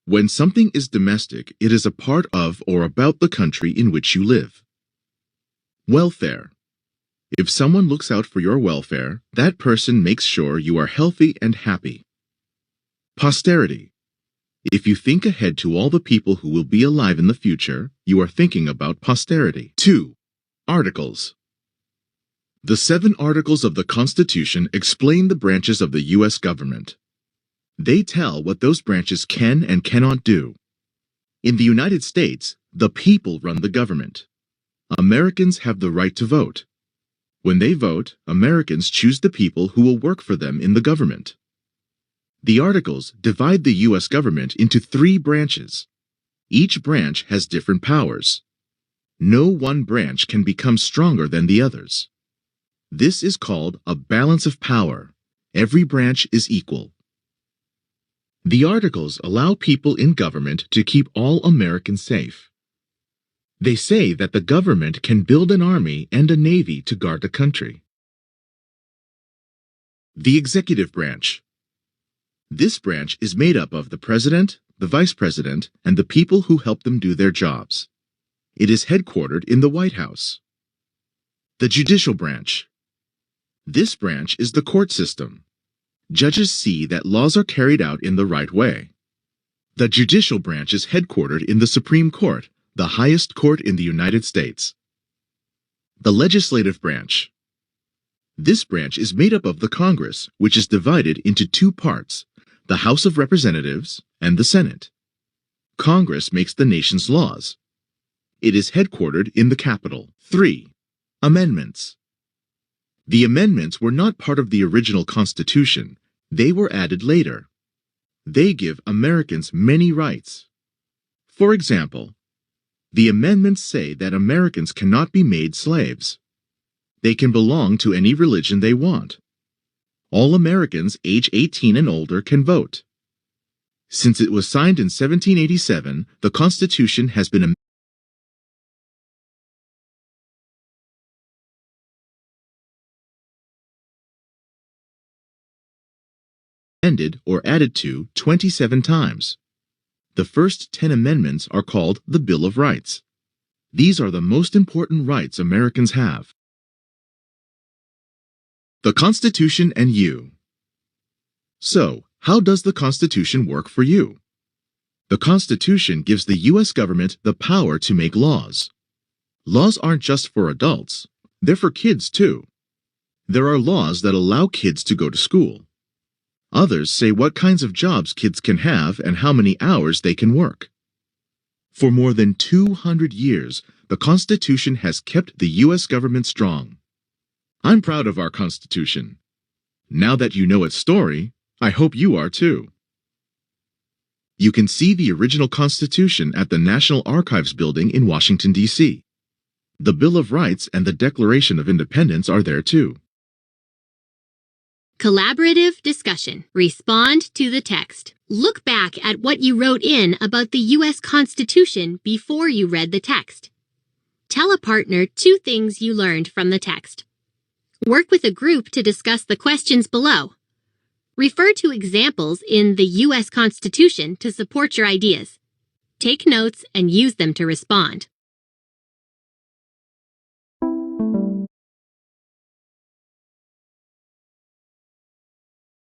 When something is domestic, it is a part of or about the country in which you live. Welfare. If someone looks out for your welfare, that person makes sure you are healthy and happy. Posterity. If you think ahead to all the people who will be alive in the future, you are thinking about posterity. 2. Articles. The 7 articles of the Constitution explain the branches of the U.S. government. They tell what those branches can and cannot do. In the United States, the people run the government. Americans have the right to vote. When they vote, Americans choose the people who will work for them in the government. The articles divide the U.S. government into 3 branches. Each branch has different powers. No one branch can become stronger than the others. This is called a balance of power. Every branch is equal. The articles allow people in government to keep all Americans safe. They say that the government can build an army and a navy to guard the country. The executive branch. This branch is made up of the president, the vice president, and the people who help them do their jobs. It is headquartered in the White House. The judicial branch. This branch is the court system. Judges see that laws are carried out in the right way. The judicial branch is headquartered in the Supreme Court, the highest court in the United States. The legislative branch. This branch is made up of the Congress, which is divided into 2 parts, the House of Representatives and the Senate. Congress makes the nation's laws. It is headquartered in the Capitol. 3. Amendments. The amendments were not part of the original Constitution. They were added later. They give Americans many rights. For example, the amendments say that Americans cannot be made slaves. They can belong to any religion they want. All Americans age 18 and older can vote. Since it was signed in 1787, the Constitution has been amended or added to 27 times. The first 10 amendments are called the Bill of Rights. These are the most important rights Americans have. The Constitution and you. So, how does the Constitution work for you? The Constitution gives the U.S. government the power to make laws. Laws aren't just for adults, they're for kids too. There are laws that allow kids to go to school. Others say what kinds of jobs kids can have and how many hours they can work. For more than 200 years, the Constitution has kept the U.S. government strong. I'm proud of our Constitution. Now that you know its story, I hope you are too. You can see the original Constitution at the National Archives building in Washington, D.C. The Bill of Rights and the Declaration of Independence are there too. Collaborative discussion. Respond to the text. Look back at what you wrote in about the U.S. Constitution before you read the text. Tell a partner 2 things you learned from the text. Work with a group to discuss the questions below. Refer to examples in the U.S. Constitution to support your ideas. Take notes and use them to respond.